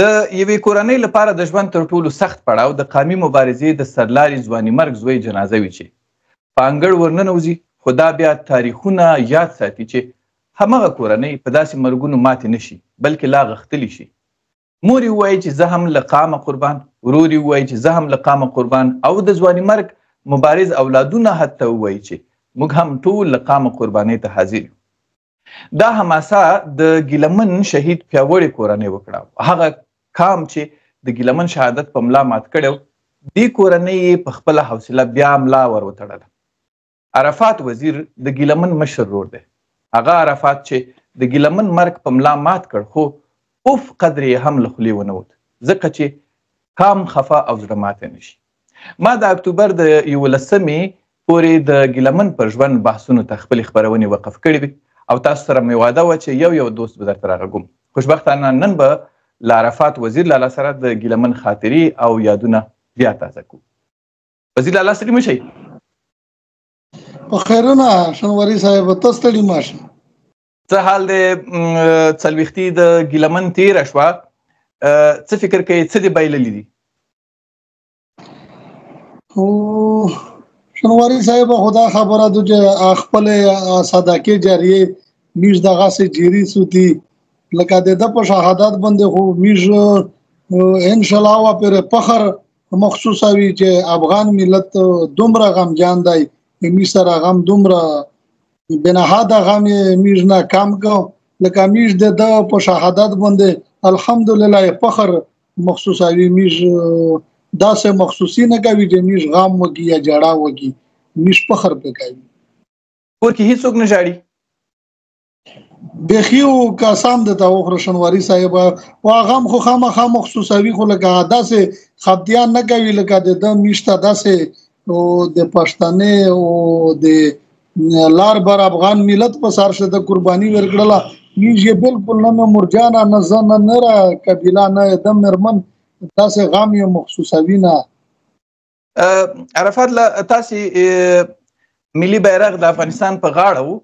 د یوې کورنۍ لپاره د ژوند تر ټولو سخت پړاو د قامي مبارزې د سرلاري ځواني مرګ زوی جنازه وي چې په انګړ ورننوځي، خو دا بیا تاریخونه یاد ساتي چې همغه کورنۍ په داسې مرګونو ماتې نه شي بلکې لا غښتلي شي. مور یې ووایي چې زه هم له قامه قربان، ورور یې ووایي چې زه هم له قامه قربان، او د ځواني مرګ مبارز اولادونه حتی ووایي چې موږ هم ټول له قامه قربانۍ ته حاضر یو. دا حماسه د ګیلمن شهید پیاوړې کورنۍ وکړه. هغه کام چې د ګیلمن شهادت په ملا مات کړی و، دې کورنۍ یې په خپله حوصله بیا ملا ور وتړله. عرفات وزیر د ګیلمن مشر ورور دی. هغه عرفات چې د ګیلمن مرګ په ملا مات کړ، خو اوف قدر یې هم له خولې ونه وت، ځکه چې کام خفه او زړه ماتی نه شي. ما د اکتوبر د 11مې پورې د ګیلمن پر ژوند بحثونو ته خپلې خپرونې وقف کړې وي او تاسو سره مې واده وه چې یو دوست به درته راغږوم. خوشبختانه نن به له عرفات وزیر لالا سره د ګیلمن خاطرې او یادونه بیا تازه کوو. وزیر لالا ستړي مه شئ. په خیرونه شنواري صاحب، ته ستړي مه شئ. څه حال دی؟ څلوېښتي د ګیلمن تېره شوه، څه فکر کوئ، څه دې بایللي دي؟ شنواري صاحب، خدا خبره ده چې خپلې صدقې جاریې میږ دغسې جاري سوتي لکه د ده په شهادت باندې، خو میږ انشاءالله وا پرې فخر مخصوص وي چې افغان ملت دومره غمجان دی، میږ سره غم دومره بنهاده غم یې میږ نه کم کړ، لکه میږ د ده په شهادت باندې الحمدلله فخر مخصوص وي. میږ داسې مخصوصي نه کوي چې میږ غم وکړي یا جړا وکړي، میږ فخر پې کوي. کور کې هیڅوک نه ژاړي؟ بیخي کسان درته وخوره شنواري صاحب، و غم خو خامخا مخصوصوي، خو لکه داسې خفدیان نه کوي لکه د ده میږ ته داسې د پښتنې او د لار بر افغان ملت په سر شه د قرباني ورکړله. میږ یې بالکل نه مرجانه، نه زه، نه نره قبیله، نه د میرمن داسې غم یې مخصوصوي نه. عرفات، تاسې ملي بیرغ د افغانستان په غاړه و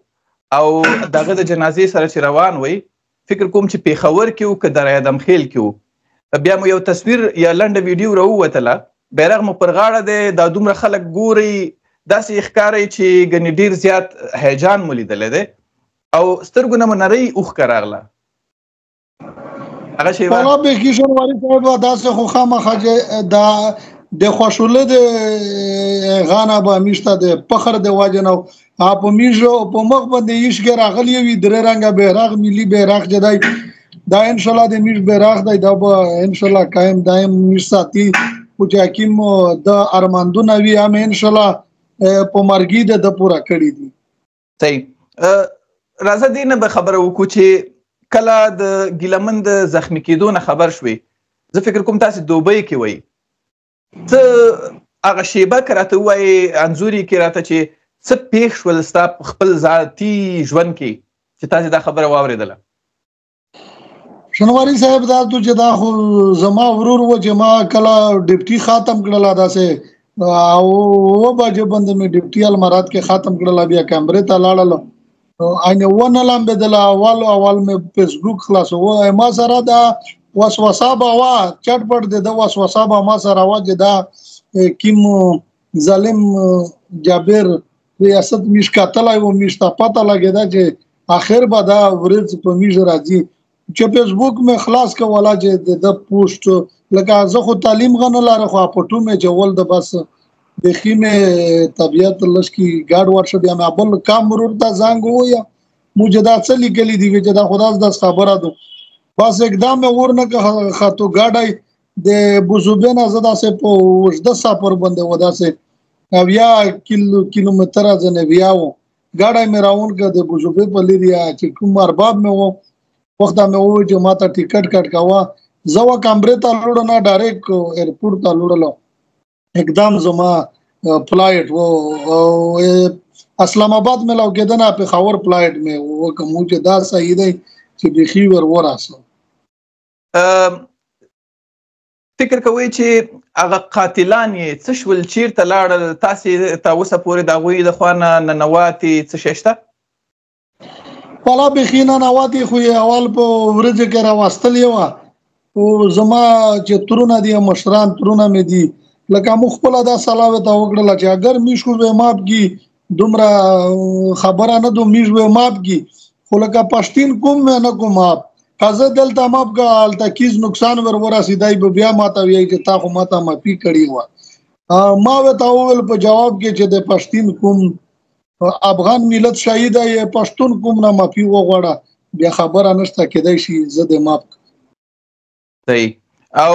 او دغه د جنازې سره چې روان وئ، فکر کوم چې پېښور کې و که در ادمخیل کې و، بیا مو یو تصویر یا لنډه ویډیو راووتله، بیرغ مو پر غاړه دی، دا دومره خلک ګوري، داسې ښکاري چې ګنې ډېر زیات هیجان مو لیدلی دی او سترګو نه مو نرۍ اوښکه راغله. هغه شی والله بیخي شنواري صاحب، داسې خو خامخا چې د خوشحالۍ د غانه به میږ ته د فخر د وجې نه په میږ په مخ باندې ایشکې راغلی وي درې رنګه بیرغ، ملي بیرغ چې دی دا انشاءالله د میږ بیرغ دی، دا به انشاءالله قایم دایم میږ ساتي، خو چې حکیم د ارماندونه وي هم انشاءالله په مرګي د ده پوره کړي دي. صحیح. راځه دې نه به خبره وکړو چې کله د ګیلمن د زخمي کېدو نه خبر شوې، زه فکر کوم تاسې دوبۍ کې وئ، څه هغه شیبه که راته ووایې، انځور یې کې راته چې څه پېښ شول ستا په خپل ذاتي ژوند کې چې تاسې دا خبره واورېدله؟ شنواري صاحب، دا تو چې دا خو زما ورور و چې ما کله ډپټي ختم کړله، داسې او 9 بجې باندې مې ډپټي المرات کې ختم کړله، بیا کیمرې ته لاړله، اینه ونه لامبېدله. اول مې فیسبوک خلاصوه، ما سره دا وسوسه به وه، چټپټ د ده وسوسه به ما سره وه چې دا کوم ظالم جابر ریاست میږ کتلی و، میږ ته پته لګېده چې آخر به دا ورځ په میږ راځي. چې فیسبوک مې خلاص کوله چې د ده پوسټ، لکه زه خو تعلیم غه نه لاره، خو پټو مې جول د بس بیخي مې طبیعت لږ ګاډ ورشه. بیا مې بل کام ورور ته زنګ وویه، موږ چې دا څه لیکلي دي چې دا خو داسې خبره ده، بس اقدام مې ور نه کړه. خطو ګاډی د بوزوبې نه زه داسې په اوږده سفر باندې و، داسې 90 کیلومتره ځنې و، ګاډی مې راون کړه د بوزوبې په لیریا چې کوم ارباب مې و، وخت مې وویل چې ما ته ټیکټ کټ کوه، زه و کمرې ته لوړه نه، ډایرکټ ایرپورټ ته لوړلو، اقدام زما فلایټ و اسلام آباد مې لو کېده نه، پېښور فلایټ مې و، که مو چې دا صحیح دی چې بیخي وراسه. فکر کوئ چې هغه قاتلان یې څه شول، چیرته لاړل، تاسې ته اوسه پورې د هغوی د خوا نه ننواتې څه شی شته؟ والله بیخي ننواتې خو یې اول په ورځو کې راوستلې وه، زما چې ترونه دي مشران ترونه مې دي لکه مخبل دا صلاح ته وکړه چې اگر میشو به ماپ کی دومره خبره نه دو میش به ماپ کی خو لکه پښتين کوم نه کوم ماپ قزه دلته ماپ کا التکیز نقصان ورورا سیدای به بیا ماته وی چې تا خو ماته ماپی کړی و ما وته اول په جواب کې چې د پښتين کوم افغان ملت شهید یې پښتون کوم نه ماپی وغواړه بیا خبره نشته کېدای شي زه د ماپ صحیح او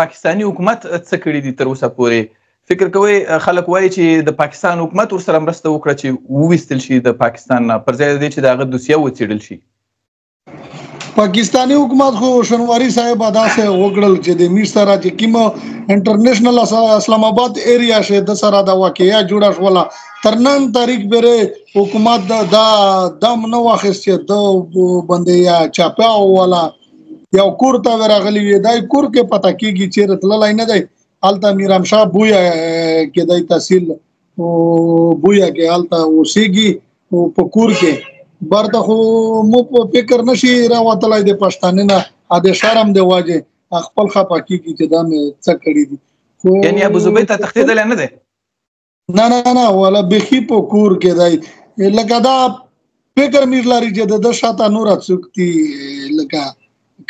پاکستاني حکومت څه کړی دي تر اوسه پورې فکر کوي خلک وایي چې د پاکستان حکومت ورسره مرسته وکړه چې وویستل شي د پاکستان نه پر ځای د دې چې د هغه دوسیه وڅېړل شي پاکستاني حکومت خو شنواری صاحب داسې وکړل چې د میر سره چې کوم انټرنیشنل اسلام آباد ایریا شه د سره د واقعیا جوړه شوله تر نن تاریخ بره حکومت دا دم نو واخیست چې د باندې یا چاپاو ولا یو کور ته ورغلی وي دای کور کې پتا کیږي چې رتللای نه دی التا میرام شاه بویا کې دای تحصیل او بویا کې التا اوسېږي او پکور کې برته خو مو په فکر نشي راوتلای د پښتانه نه اده شرم دی واجه خپل خپاکی کې چې دا مې څه کړی دي یعنی ابو زبیر ته تختیدل نه دی نه ولا بخي پکور کې دای لکه دا فکر مې لري چې د شاته نور څوکتي لکه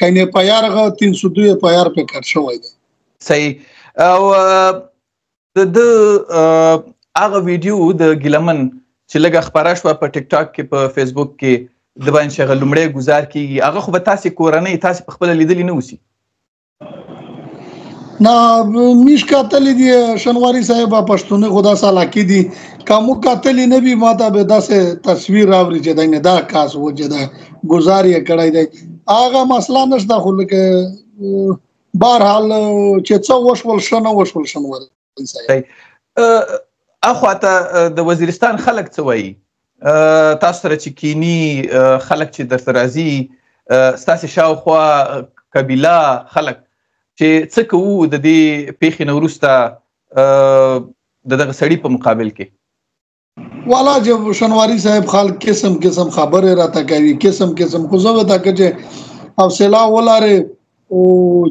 کینه پیارغه 302 پیار په کار شوی دی صحیح او د هغه ویډیو د ګیلمن چې لږه خبره شوه په ټیک ټاک کې په فیسبوک کې د باندې شغل لمړی گزار کیږي هغه خو به تاسو کورنۍ تاسو په خپل لیدلی نه وسی نه میش کاتلې دي شنواری صاحب پښتون خدا سالا کې دي کوم کاتلې نه به ماته به داسې تصویر راوړي چې دنه دا کاس و چې دا گزار یې کړای دی هغه مسله نشته خو لکه بهرحال چې څو وشول شنواری صاحب اخواته د وزیرستان خلک څه وایي تاسو سره چې کینی خلک چې درته راځي ستاسو شاوخوا قبیله خلک چې څه کوو د دې پیښې نه وروسته د دغه سړي په مقابل کې والا جب شنواری صاحب خال قسم خبره راته کوي قسم خو زه وتا چې حوصله ولاره او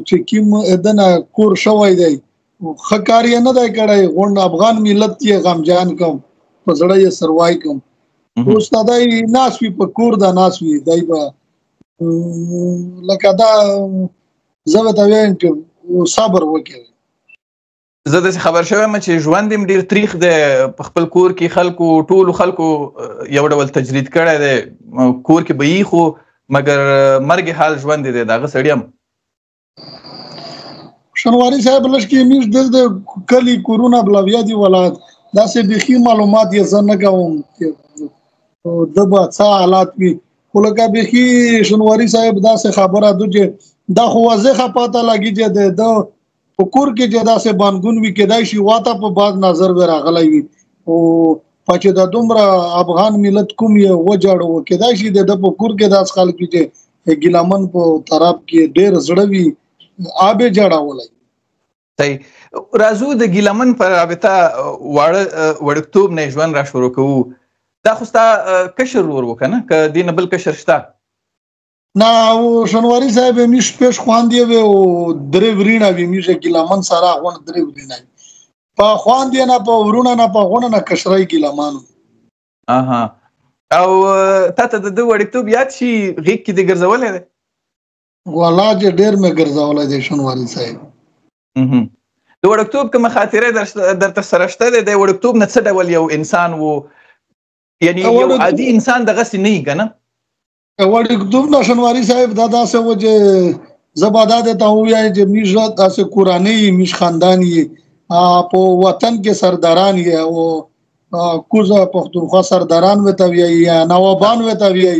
چې کوم ادنه کور شوی دی خکاری نه دی کړای غون افغان ملت یې غمجان کوم په زړه یې سروای کوم استادای ناسوي په کور دا ناسوي دای په لکه دا زه ته وایم چې صبر وکړي زه د خبر شوم چې ژوند دې ډیر تاریخ دی په خپل کور کې ټول خلکو یو ډول تجرید کړی دی کور کې به یې خو مګر مرګ حال ژوند دی دغه سړیم شنواری صاحب لشکې میش د کلی کورونا بلاویا دی ولادت دا سه بخي معلومات یې زنه کوم چې دبا څه حالات وي ولکه بخي شنواری صاحب دا سه خبره دوجه دا خو واضحه پاته لګی چې د پکور کې چې دا سه بانګون وی کېدای شي واته په بعد نظر ورغلی وي او پچې د دومره افغان ملت کوم یې وجاړو کېدای شي د پکور کې داس خلک چې ګلامن په طرف کې ډېر زړوي آبه جړاولای صحیح رازو د ګیلمن پر رابطه وړکتوب نه ژوند را شروع کوو دا خو ستا کشر ور وکنه ک دین بل کشر شتا نه شنواری صاحب میش پېښ خواندې و او درې ورینه وی میشه ګیلمن سره غون درې ورینه په خواندې نه په ورونه نه په غونه نه کشرای ګیلمانو اها او تاسو د وړکتوب یاد شي غیږ کې د ګرځولې ده والا چې ډېر مې ګرځولای دی شنواری صاحب د وړکتوب کوم خاطره درته سره شته د وړکتوب نه څه ډول یو انسان وو یعنی یو عادي انسان دغه سي نه کنه وړکتوب نه شنواری صاحب دا داسه و چې زبادات ته وایي چې میشه داسه قرآنی میش خاندانی په وطن کې سرداران یې او کوزه پښتونخوا سرداران وته وی یا نوابان وته وی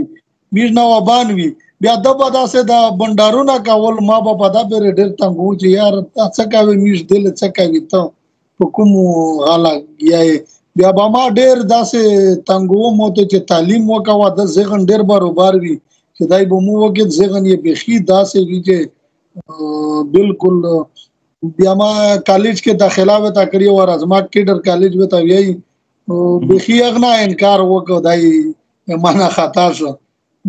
میش نوابان وی بیا د بداسه د بندارونه کول ما په پدا پر ډیر تنګو چې یار څه کوي میش دل څه کوي ته په کوم غلا یې بیا به ما ډیر داسه تنګو مو ته چې تعلیم وکاوه د ځغن ډیر بار وی چې دای به مو وکړ ځغن یې بخي داسه وی چې بالکل بیا ما کالج کې داخله وتا کړی او ازما کیډر کالج وتا وی بخي اغنا انکار وکړ دای معنا خطا شو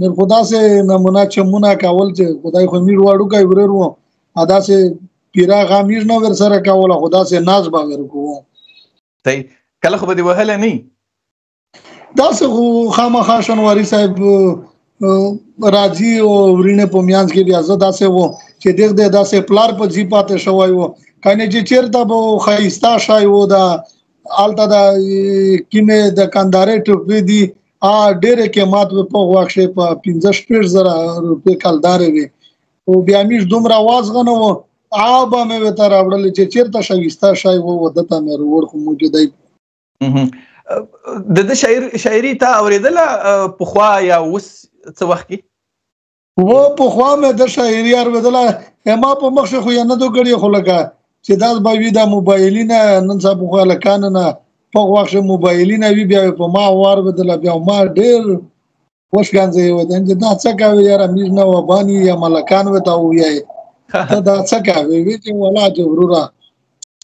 نو خدا سه نمونه چمونه کول چې خدای خو میر واړو کوي ورو ادا سه پیرا غامیر نو ور سره کول خدا سه ناز با ورکو ته کله خو به دی وهله نه دا سه خامخا شنواری صاحب راځي او ورینه په میانس کې بیا زه داسې وو چې دغه داسې پلار په جی پاتې شوی وو کنه چې چیرته به خایستا شای وو دا آلته دا کینه د کاندارې ټوپې دی ډېر کې مات په واښه په 15,000 روپے کالدارې وي او بیا میش دومره आवाज غنو آبا مې وته راوړل چې چیرته شایستا شای وو ودته مې وروړ خو موجوده د شاعري تا اوریدله په خوا یا وس څه وخت کې و په خوا مې د شاعري اوریدله ما په مخ خو نه دوه غړي خو لګا چې دا به وی د موبایلینه نن صاحب خو لکان نه په واښه موبایلینه وی بیا په ما وار بدل بیا ما ډېر وښګانځي و د دا څه کوي یاره مې نه و بانی یا ملکان وتا وی دا څه کوي وی چې ولا جوړورا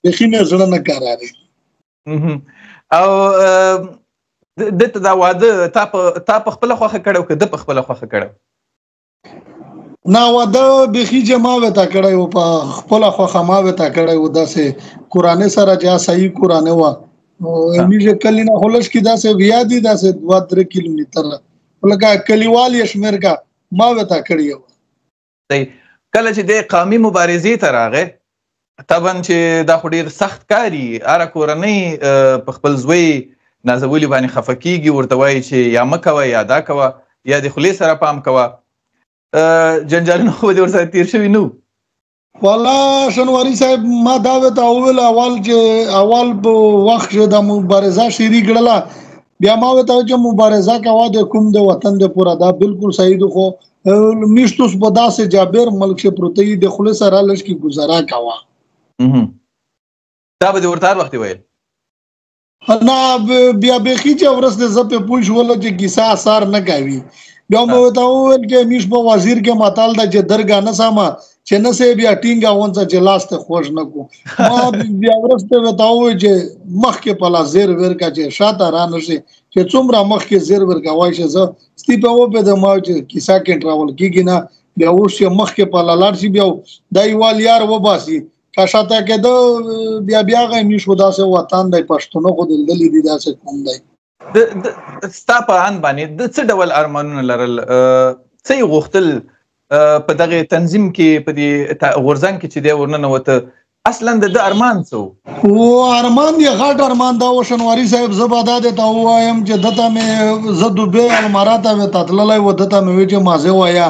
بخینه زړه نه کاراري او د ته دا واده تا په خپل خوخه کړو که د په خپل خوخه کړو نا واده بخي جما وتا کړو په خپل خوخه ما وتا کړو داسې قران سره جا صحیح قران وا میږه کلینا هولش کی داسې بیا دي داسې 2-3 کیلومتر ولکه کلیوال یشمر کا ما وتا کړیو کله چې د قومي مبارزې ته راغې طبعا چې دا خو ډیر سخت کاری اره کورنۍ په خپل زوی نازولی باندې خفه کیږي ورته وایي چې یا مکوه یا دا کوه یا د خولې سره پام کوه جنجالونه خو دې ورسره تیر شوي نو والا شنواری صاحب ما دا وته اول اول په وخت د مبارزه شری کړله بیا ما وته چې مبارزه کوا د کوم د وطن د پورا دا بالکل صحیح خو میشتوس په داسې جابر ملک شه پروتې د خولې سره لږ کی گزارا کوا دا به ورته وخت ویل نه بیا به چې ورسته زپه پوښ ولا چې کیسه اثر نه کوي بیا مو ته ویل چې میش په وزیر کې ماتال د چې درګه نه سما چې نه سه بیا ټینګه وونځه چې لاسته خوښ نه کو ما بیا ورسته وتاو چې مخ کې پلا زیر ورکا چې شاته را نشي چې څومره مخ کې زیر ورکا وای چې ز ستی په و په د ما چې کیسه کې ټراول کیږي نه بیا ورشه مخ کې پلا لاړ شي بیا دایوال یار و باسي کاشاته کې د بیا غي میشو داسې وطن د پښتونو خو دلدلې دي داسې کوم دی د ستا په ان باندې د څه ډول ارمانونه لرل څه غوښتل په دغه تنظیم کې په دې غورځنګ کې چې دی ورننه وته اصلا د ارمان څه او ارمان دی غټ ارمان دا وشنواری صاحب زباده د تا وایم چې دته مې زدو به امارات و تطللای و دته مې چې مازه وایا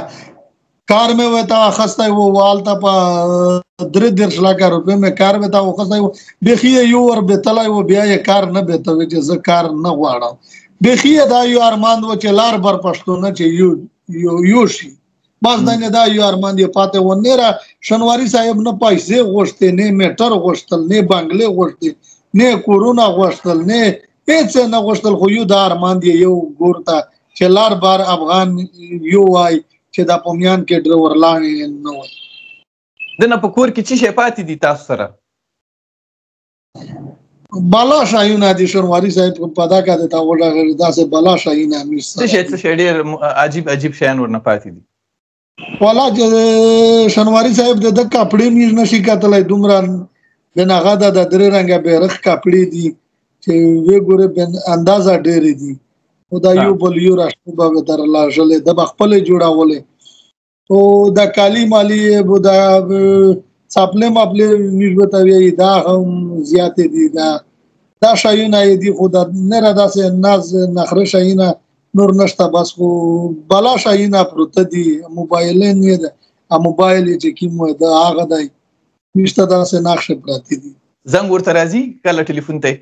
کار میں وتا خسته و والتا په 3 لک روپے میں کار وتا و خسته بخي یو ور به تلای و بیا یې کار نه به ته چې ز کار نه غواړم بخي دا یو ارمان و چې لار بر پښتون چې یو شي باز نه دا یو ارمان دی پاتې و نه را شنواری صاحب نه پیسې غوښته نه میټر غوښتل نه بنگلې غوښتل نه کورونا غوښتل نه هیڅ نه غوښتل خو یو دا ارمان دی یو ګورتا چې لار بار افغان یو وای چې دا پومیان کې ډرور لاندې نه و د نه په کور کې چې شي پاتې دي تاسو سره بالا شاهینه دي شنواری صاحب په پدا کا دتا وړه داسې بالا شاهینه مس څه ډېر عجیب شیان ورنه پاتې دي والا چې شنواری صاحب د کپڑے میز نشي کتلای دومره د نغه د درې رنگه بیرخ کپڑے دي چې وی ګوره بن اندازا ډېر دي او دا یو بل یو راشته به تر الله جل د خپل جوړاولې او د کالی مالی بودا صاحبله مابله نسبتوي دا هم زیات دي دا شایونه دي خدا نه را داسې ناز نخره شایونه نور نشته بس خو بالا شایونه پروت دي موبایل نه ده موبایل چې کیمو دا هغه دی نشته داسې نقشه پراتی دي زنګ ورته راځي کله ټلیفون ته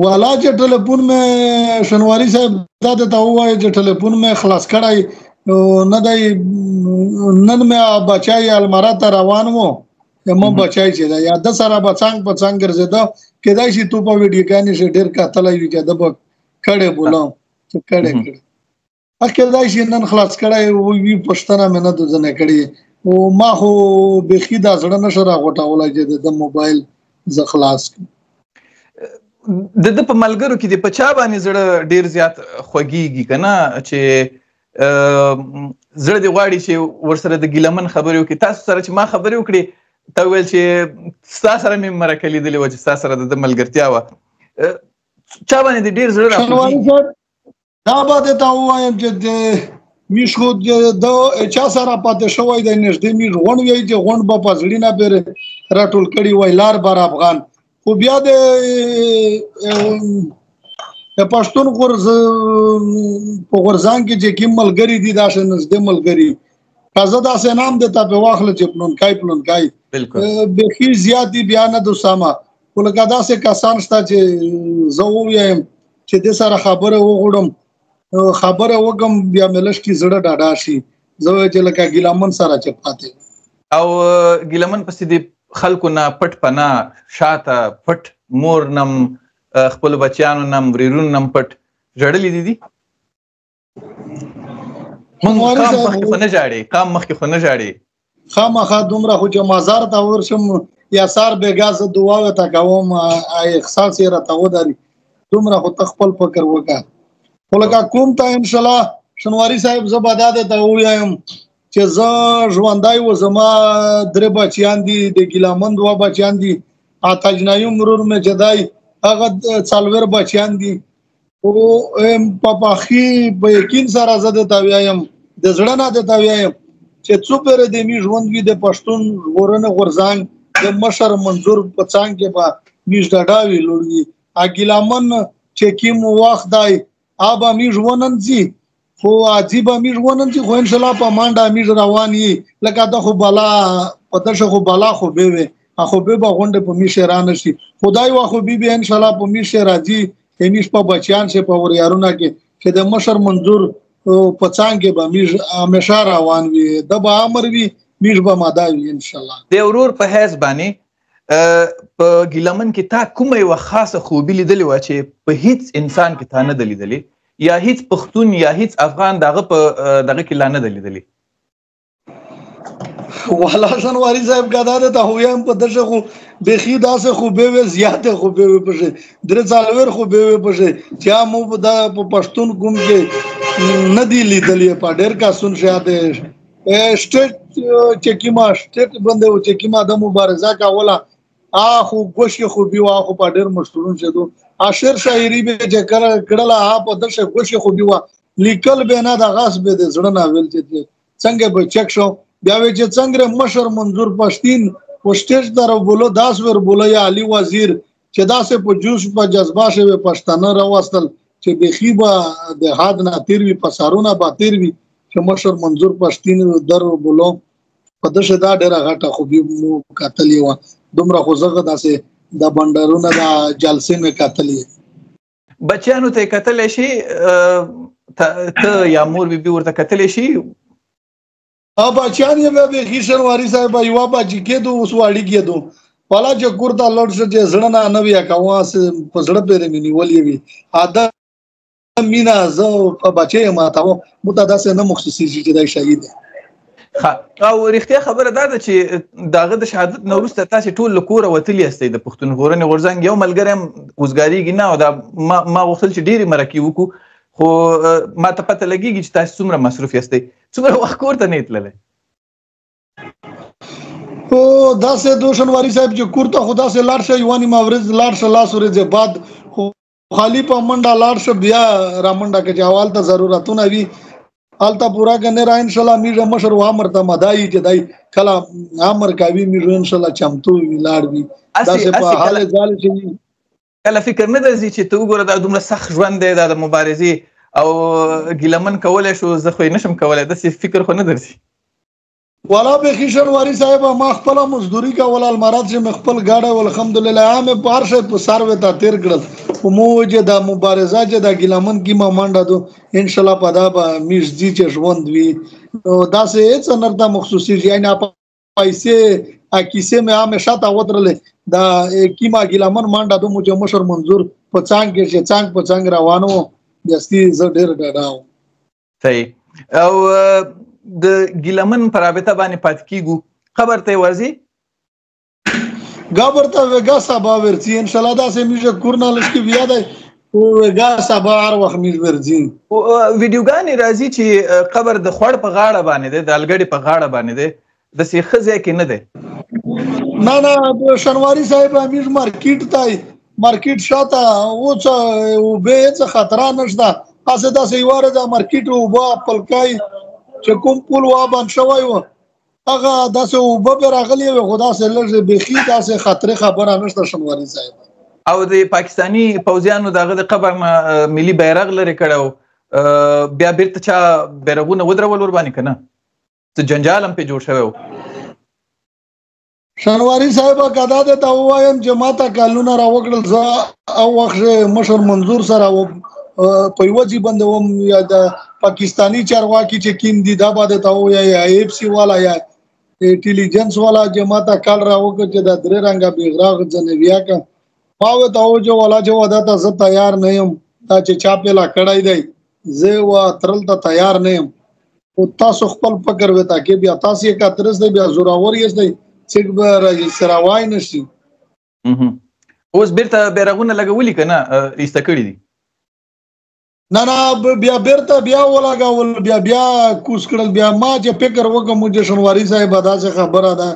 والا چې ټلیفون مې شنواری صاحب دا ته وایي چې ټلیفون مې خلاص کړای نه دی نن مې بچای المارات روان وو یم بچای چې دا یا د سره بچنګ ګرځیدا کدای شي تو په ویډیو کې نشه ډیر کاتلای وي چې د کړه بولم چې کړه اکیدای شي نن خلاص کړای وي پښتنه مې نه دزنه کړی او ما خو بخي دا زړه نشه راغټاولای چې د موبایل ز خلاص د په ملګرو کې د پچا باندې زړه ډیر زیات خوږیږي کنه چې زړه دې غواړي چې ورسره د ګیلمن خبرې وکړي. تاسو سره چې ما خبرې وکړې ته وویل چې ستا سره مې مرکه لیدلې وه چې ستا سره د ده ملګرتیا وه. چا باندې دې ډېر زړه راخوږي؟ دا به درته ووایم چې د میش خو د چا سره پاتې شوی دی نږدې میش غونډ وایي چې غونډ به په زړي نه پرې راټول کړي وای لار بر افغان. خو بیا د پښتون په غورځان کې چې کوم ملګري دي داسې نږدې ملګري که زه داسې نام درته پرې واخله چې پلونکی پلونکی بیخي زیات دي بیا نه دوستامه. خو لکه داسې کسان شته چې زه ووایم چې دې سره خبره وغواړم خبره وکړم بیا مې لږ کې زړه ډاډه شي. زه وایم چې لکه ګیلمن سره چې پاتې او ګیلمن پسې د خلکو نه پټ پناه شاته پټ مور نم خپل بچیانو نم ورېرونو نم پټ ژړلي دي. موږ قام مخکې خو نه ژاړې قام مخکې خو نه ژاړې خامخا دومره خو چې مزار ته ورشم یا سار بېګا زه دعا ورته کوم احساس یې راته ودري دومره خو ته خپل فکر وکړه. خو لکه کوم ته انشاءالله شنواري صاحب زه به دا درته ووایم چې زه ژوندی و زما 3 بچیان دي د ګیلمن 2 بچیان دي اتاجنایم ورور مې چې دی هغه 4 بچیان دي. او په پاخي په یقین سره زه درته وایم د زړه نه درته وایم چې څو پرې د می ژوند وي د پښتون ژغورنې غورځنګ د مشر منظور په څنګ کې به میش ډاډه وي لوړ وي ګیلمن چې کوم وخت دی آبا می ژوندن ځي خو عجیب می ژوندن ځي خو انشاءالله په منډه میش روان وي لکه دا خو بلا په دشه خو بلا خو به وي خو به غونډه په میش رانه شي خدای وا خو به انشاءالله په میش راځي میش په بچیان شه په وریارونه کې چې د مشر منظور په څنګه به میش همیشه روان وي د به امر وي میش به ماده وي ان شاء الله. د ورور په حیث باندې په ګیلمن کې تا کومه یو خاصه خوبي لیدلې و چې په هیڅ انسان کې تا نه لیدلې یا هیڅ پښتون یا هیڅ افغان دغه په دغه کې لا نه لیدلې؟ والله شنواري صاحب ګداده ته هویم په دغه خو بخي داسه خو به زیاته خو به پښه درې څالور خو به پښه چې مو په پښتون کوم کې ندی لیدلې په ډېر کا سن شاده سټیټ چې کیما سټیټ بنده و چې کیما د مبارزه کا ولا خو ګوشي خو بيوا خو په ډېر مشهورون شدو اشر شاعري به چې کړه په دغه ګوشي خو بيوا لیکل به نه د غاس به د زړه نه ویل چې څنګه به چک شو بیا وی چې څنګه مشر منظور پښتين او سټیج در بولو داس ور بولو یا علي وزیر چې داسې په جوش په جذبه شوی پښتانه راوستل چې بخي به د حد نه تیر وی پسارونه با تیر وی چې مشر منظور پښتين در بولو په دشه دا ډېر غټه خو به کتلی و دومره خو زغه داسې د بندرونو د جلسې مې کتلی بچیانو ته کتل شي ته یا مور بي ورته کتل شي بچیان یې به خیشن واری صاحب یو باجی کېدو اوس واړی کېدو والا چې کورته لړ شو چې زړه نه نوي کاواس په زړه پرې مې نیولې وي اده مینا زه په بچي ما ته متدا سه نه مخصوصي چې دای شهید او رښتیا خبره ده چې داغه د شهادت نو وروسته تاسو ټول لکوره وتلی استئ د پښتون غورنې غورځنګ یو ملګری وزګاریږي نه او دا ما غوښتل چې ډېری مرکې وکړو خو ما ته پته لګیږي چې تاسو څومره مصروف یاستئ څومره وخت کور ته نه تللی خو داسې دوشنواري صاحب چې کور ته خدا سه لاړ شي یوانی ماورز لاړ شه لاس ورځې بعد خالی په منډه لاړ شه بیا را منډه کې جوال ته ضرورتونه وي حالت پورا کنه را ان شاء الله میره مشر و امر ته مدای چې دای کله امر کوي میره ان شاء الله چمتو وی لاړ وی داسې په حال ځال شي کله فکر نه درځي چې ته وګوره دا دومره سخت ژوند دی د مبارزې او ګیلمن کولای شو زه خو نشم کولای داسې فکر خو نه درځي والا به خیشن واری صاحب ما خپل مزدوري کوله المرات چې خپل گاډه الحمدلله عام پار شه په سروي ته تیر کړل او مو چې د مبارزه چې د ګیلمن کی ما منډه دو ان شاء الله پدا به میږي چې ژوند وي دا سه هیڅ نرته مخصوصي یعنی پیسې کیسه مې همیشه تا وترلې دا کیما ګیلمن منډه دو مو چې مشر منظور په څنګه کې چې څنګه په څنګه روانو دستي زه ډېر ډاډاو صحیح او د ګیلمن پر رابطه باندې پات کیګو خبر ته ورزي خبر ته وګا صاحب ورتي ان شاء الله دا سه میږي کورنالش کې بیا دی وګا سبا هر وخت میز ورځي ویډیوګانې راځي چې قبر د خوړ په غاړه باندې دی، د الګړې په غاړه باندې دی، داسې ښه ځای کې نه دی. نه شنواري صاحب امیر مارکیټ شاته اوس به هیڅ خطر نشته. اسه داسې یواره د مارکیټ او پلکای چې کوم پول وا باندې شوی و هغه داسې او به راغلی و خدا سره لږ بخي داسې خطر خبره نشته شنواري صاحب. او د پاکستانی پوځیانو دغه د قبر ملي بیرغ لري کړو، بیا بیرته چا بیرغونه ودرول ور باندې کنه څه جنجال هم په جوړ شوی و. شنواري صاحب کدا د تا وایم جماعت کالونه را وکړل ز او وخت مشر منظور سره په یوځي بندوم یا د پاکستانی چارواکي چې کیم دي دا باندې تا یا ایف سی والا یا انټيليجنس والا جماعت کال را وکړ چې د درې رنگه بیرغ جنویا کا پاو ته جو ولا جو ودا ته تیار نه يم دا چې چا په لا کړای دی زه وا ترل ته تیار نه يم او تاسو خپل فکر وتا کې بیا تاسو یې کا ترس دی بیا زوراور یې دی چې به راځي سراوای نشي. اوس بیرته بیرغونه لګولي کنه ایستکړي دي. نه بیا بیرته بیا ولاګول بیا کوس کړل بیا ما چې فکر وکم چې شنواري صاحب دا څه خبره ده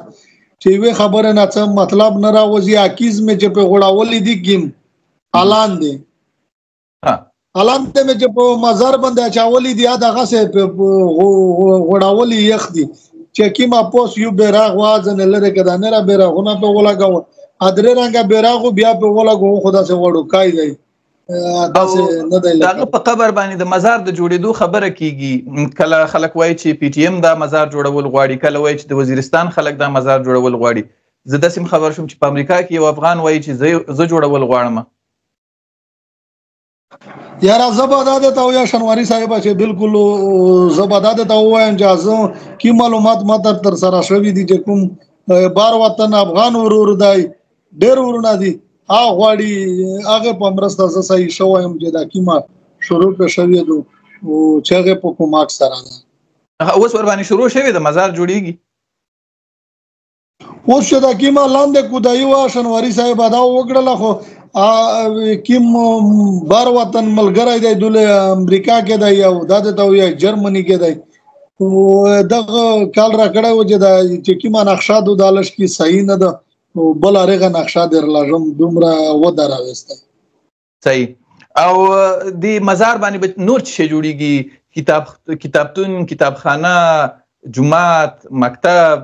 چې وی خبره نه څه مطلب نه راوځي اکیز مې چې په غړاولې دي کیم اعلان دي اعلان ته مې چې په مزار باندې چاولې دي دغه سه غړاولې یخ دي چې کیما پوس یو بیرغ وازن لره کدا نه را بیرغونه په ولاګاو ادره رنګه بیرغ بیا په ولاګو خدا سه وړو کای دی دغه په قبر باندې د مزار د جوړېدو خبره کیږي. کله خلک وایي چې پی ټی ایم دا مزار جوړول غواړي، کله وایي چې د وزیرستان خلک دا مزار جوړول غواړي. زه داسې خبر شوم چې په امریکا کې یو افغان وایي چې زه جوړول غواړم. یاره زبادات ته یا شنواري صاحب چې بالکل زبادات ته وایم اجازه کی معلومات ماته تر سره شوې دي چې کوم بار وطن افغان ورور دی ډېر ورونه دي غواړي هغه په مرسته زه صحیح شوم چې دا کیما شروع په شوې دو او چې هغه په کوماک سره ده اوس ور باندې شروع شوی د مزار جوړیږي. اوس چې دا کیما لاندې کودای وا شنواري صاحب دا وګړل خو کیم بار وطن ملګری دی د امریکا کې دی او د ته یا جرمني کې دی او دغه کال را کړو چې دا چې کیما نقشه د دالش کې صحیح نه ده او بل هغه نقشه در لازم دومره و دراوسته صحیح. او د مزار باندې نور څه جوړیږي؟ کتابتون، کتابخانه، جماعت، مکتب،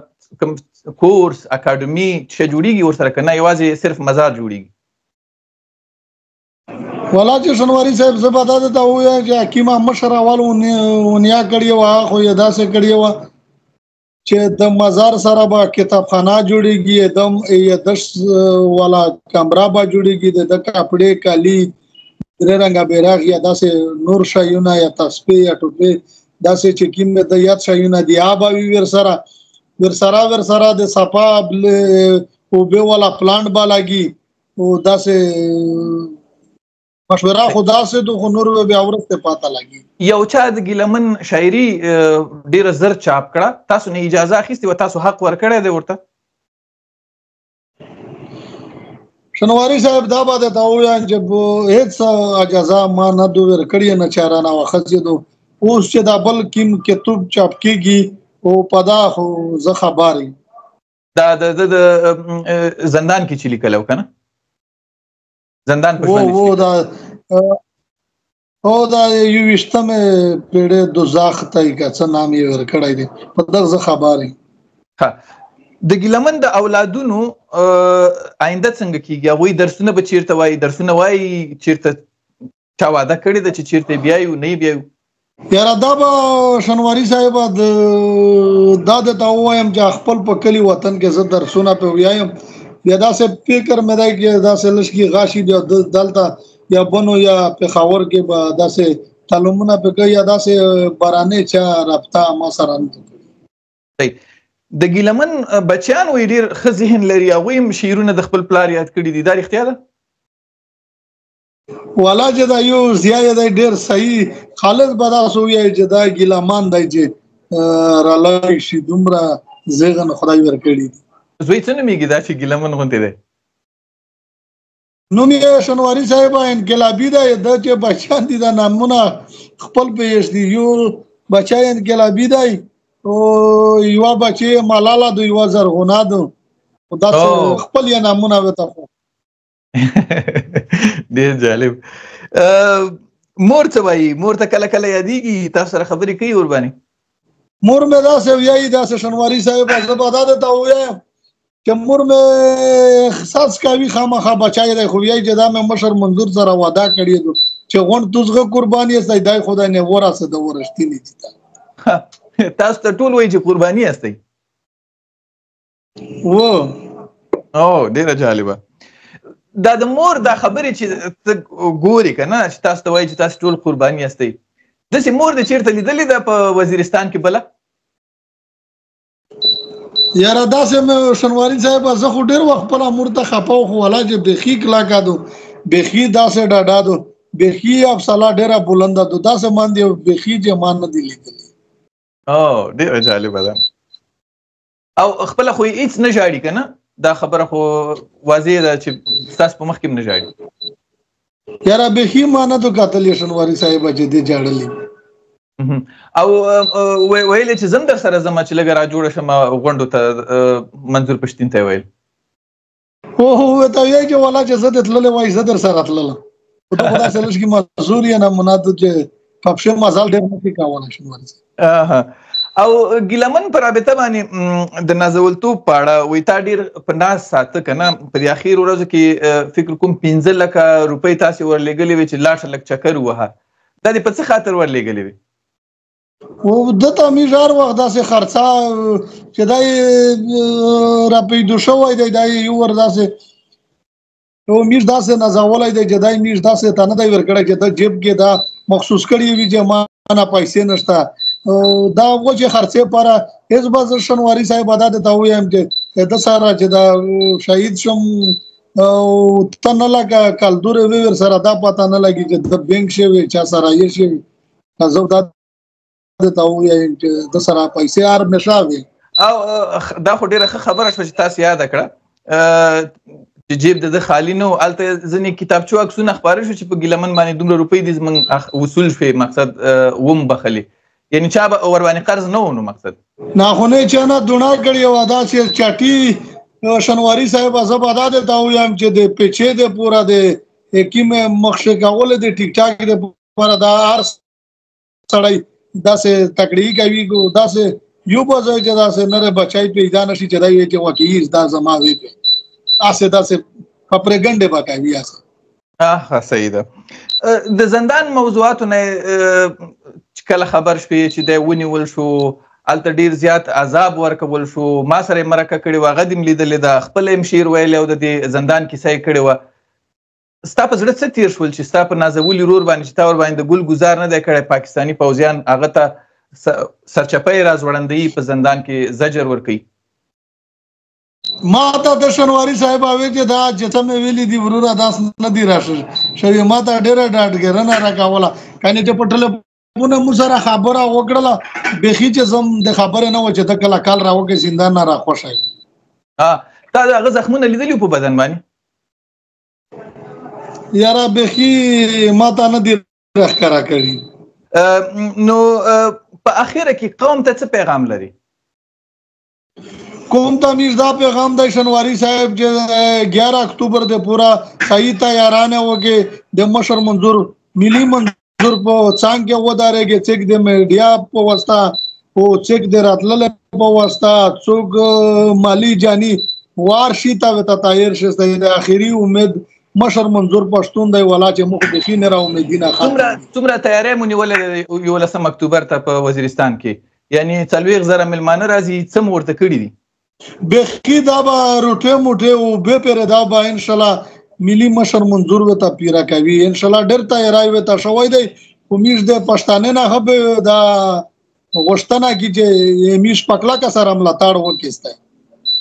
کورس، اکاډمي څه جوړیږي ورسره کنه یوازې صرف مزار جوړیږي؟ ولا چې شنواري صاحب زبادات ته وایي چې حکیمه مشروالو ونیا کړی و خو یدا سه کړی و چې د مزار سره به کتابخانه جوړیږي دم یا دش والا کمره به جوړیږي د کپڑے کالی درې رنگه بیرغ یا داسې نور شایونه یا تسبیح یا ټوپی داسې چې کیمه د یاد شایونه دی آبا ور سره د صفا او به والا پلانټ با لګي او داسې مشوره خدا سے تو نور به اورته پاته لګي. یو چا د ګلمن شاعري ډیره زر چاپ کړه، تاسو نه اجازه اخیستې و تاسو حق ورکړی دی ورته؟ شنواري صاحب دا باندې دا وایي چې هیڅ اجازه ما نه دوی ورکړی نه چارانه وخت دو اوس چې دا بل کیم کتاب چاپ کیږي او پدا خو زه خبري دا د زندان کې چې لیکلو کنه زندان په او دا یو وشتمه پیړه دوزاخ تای کا څه نام یې ورکړای دي په دغه خبري. ها د ګلمن د اولادونو آینده څنګه کیږي؟ هغه درسونه به چیرته وای، درسونه وای چیرته چا واده کړی د چیرته بیایو نه بیایو؟ یاره دا به شنواري صاحب دا د تاوایم چې خپل په کلی وطن کې زه درسونه په ویایم یا دا سه فکر مې دی کې دا سه لشکي غاشي د دلته یا بنو یا پخاور کې به دا سه تعلمونه په کې یا دا سه بارانه چا رابطه ما سره نه. د ګلمن بچیان وې ډیر ښه ذهن لري او هم شعرونه د خپل پلار یاد کړی دي، دا اختیار ده؟ والا چې دا یو زیاده ډیر صحیح خالص بداسو یې چې دا ګلمان دی چې رالای شي دومره زغن خدای ورکړي. زوی څنګه میږي دا چې ګلمن غونډې ده؟ نوم یې شنواري صاحب انقلابي دی، د چې بچیان دي دا نامونه خپل پیش دي. یو بچی انقلابي دی او یوه بچی ملاله ده، یوه زرغونه ده، خو داسې خپل یې نامونه ورته خو ډېر جالب. مور څه وایي؟ مور ته کله کله یادېږي؟ تاسو سره خبرې کوي ورباندې؟ مور مې داسې وایي، داسې شنواري صاحب زه به دا درته ووایم چې مور مې احساس کوي خامخا بچی دی، خو وایي چې دا مې مشر منظور سره وعده کړې ده چې غونډ توزغه قرباني یستی، دی خدای نه ورسه د ورشتینې دي. تاسو ته ټول وایي چې قرباني یاستئ؟ ډېره جالبه. دا د مور دا خبرې چې ته ګورې که نه چې تاسو ته وایي چې تاسو ټول قرباني یاستئ، داسې مور دې چېرته لیدلې ده په وزیرستان کې بله؟ یاره داسې مې شنواري صاحب زه خو ډېر وخت خپله مور ته خفه و، خو والله چې بیخي کلاکه ده، بیخي داسې ډاډه ده، بیخي افصله ډېره بلنده ده، داسې باندې بیخي چې ما نه دي لیدلي. ډېره جالبه ده. او خپله خو یې هېڅ نه ژاړي که نه؟ دا خبره خو واضح ده چې ستاسو په مخ کې هم نه ژاړي. یاره بیخي ما نه ده کتلې شنواري صاحبه چې دې ژاړلي. او ویلې چې زم در سره ځم چې لږه را جوړه شم غونډو ته، منظور پښتین ته یې ویل؟ ورته وایي چې والله چې زه دې تللی وای زه در سره تللم، خو ته خو داسې لږ کې مزور یې نه مناته چې په پښې مزال ډېر نه شي کولی شنواري صاحب. او ګیلمن په رابطه باندې د نازولتوب په اړه وایي تا ډېر په ناز ساته که نه؟ په دې اخرو ورځو کې فکر کوم 15 لکه روپۍ تاسې ورلېږلې وې چې لاړ شه لږ چکر ووهه، دا دې په څه خاطر ورلېږلې وې؟ دته مې ژار وخت داسې خرڅه چې دا یې راپیدا شوی دی، دا یې یو ور داسې میش داسې نازولی دی چې دا یې میش داسې ته نه دی ورکړی چې د جیب کې دا مخصوص کړی وي چې ما نه پیسې نشته، دا وجې خرڅې لپاره هېڅ به زه شنواري صاحب دا درته ووایم چې د سره چې دا شهید شم او ته نه لکه کلدورې وي ورسره دا پته نه لګي چې د بینک شوی چا سره یې شوي، زه دا درته ووایم چې د سره پیسې هر همیشه وي. او دا خو ډېره ښه خبره شوه چې تاسو یاده کړه چې جیب د ده خالي نه و. هلته ځینې کتابچو عکسونه خپاره شو چې په ګیلمن باندې دومره روپۍ دې زموږ وصول شوې، مقصد وم بخلي، یعنې چا به ورباندې قرض نه و نو مقصد ناخونۍ چا نه دوڼه کړې وه، داسې چاټي شنواري صاحب زه به دا درته ووایم چې د پیچې د پوره د حکیم مخشې کولی د ټیک ټاک د پاره دا هر سړی داسې تکړې کوي، داسې یو به ځای چې داسې نری بچی پیدا نه شي چې دا وایي چې واقعي دا زما وی دی، داسې پرېګنډې به کوي. صحیح ده. د زندان موضوعاتو نه چې کله خبر شوې چې دی ونیول شو، هلته ډېر زیات عذاب ورکول شو، ما سره یې مرکه کړې وه، هغه دې م لیدلې ده، خپله یې م شعر ویلی او د دې زندان کیسه یې کړې وه. ستا په زړه څه تېر شول چې ستا په نازولي ورور باندې چې تا ورباندې د ګل ګزار نه دی کړی، پاکستاني پوځیان هغه ته سرچپه یې راځوړندوي، په زندان کې زجر ورکوي؟ ما ته د شنواري صاحب وایي چې دا چې څه مې ویلي دي وروره داسې نه دي راشوي، ما ته ډېره ډاډګیرنه راکوله، کنې چې په ټلیفون مو سره خبره وکړله بیخي چې زم د خبرې نه وه چې ته کله کال راوکړې زندان نه راخوښی. تا د هغه زخمونه لیدلي په بدن باندې؟ یاره بیخي ما ته نه دي راښکاره کړي. نو په اخره کې قوم ته څه پیغام لري؟ قوم ته میر دا پیغام دی شنواري صاحب چې 11 اکتوبر د پورا صحیح تیارانه وکړي، د مشر منظور ملي منظور په څنګ کې ودارېږي، څوک د میډیا په واسطه او څوک د راتلل په واسطه، څوک مالی جاني وار شي ته تایر شي. د اخري امید مشر منظور پښتون دی، ولا چې مخ بخي نه را امیدینه څومره تیاری مو نیولې 11 اکتوبر ته په وزیرستان کې، یعنی 40,000 مېلمانه راځي، څه مو ورته کړي دي؟ بیخي دا به روټې موټې او بې پیرې دا به انشاءالله ملي مشر منظور ورته پیره کوي، انشاءالله ډېر تیاری ورته شوی دی. خو میش د پښتانه نه ښه دا غوښتنه کړي چې میش په کلکه سره ملاتړ وکړي.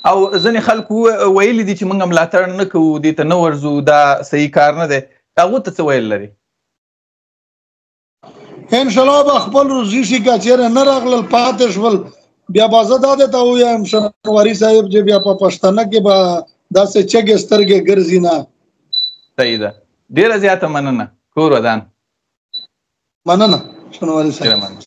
او ځینې خلکو ویلي دي چې موږ ملاتړ نه کوو، دې ته نه ورځو، دا صحیح کار نه دی، هغو ته څه ویل لري؟ انشاءالله به خپل روزي شي، که چېرې نه راغلل پاتې شول بیا به زه دا درته ووایم شنواري صاحب چې بیا په پښتانه کې به داسې چغې سترګې ګرځي نه، صحیح ده. ډیره زیاته مننه. کور ودان. مننه شنواري صاحب. ډیره مننه.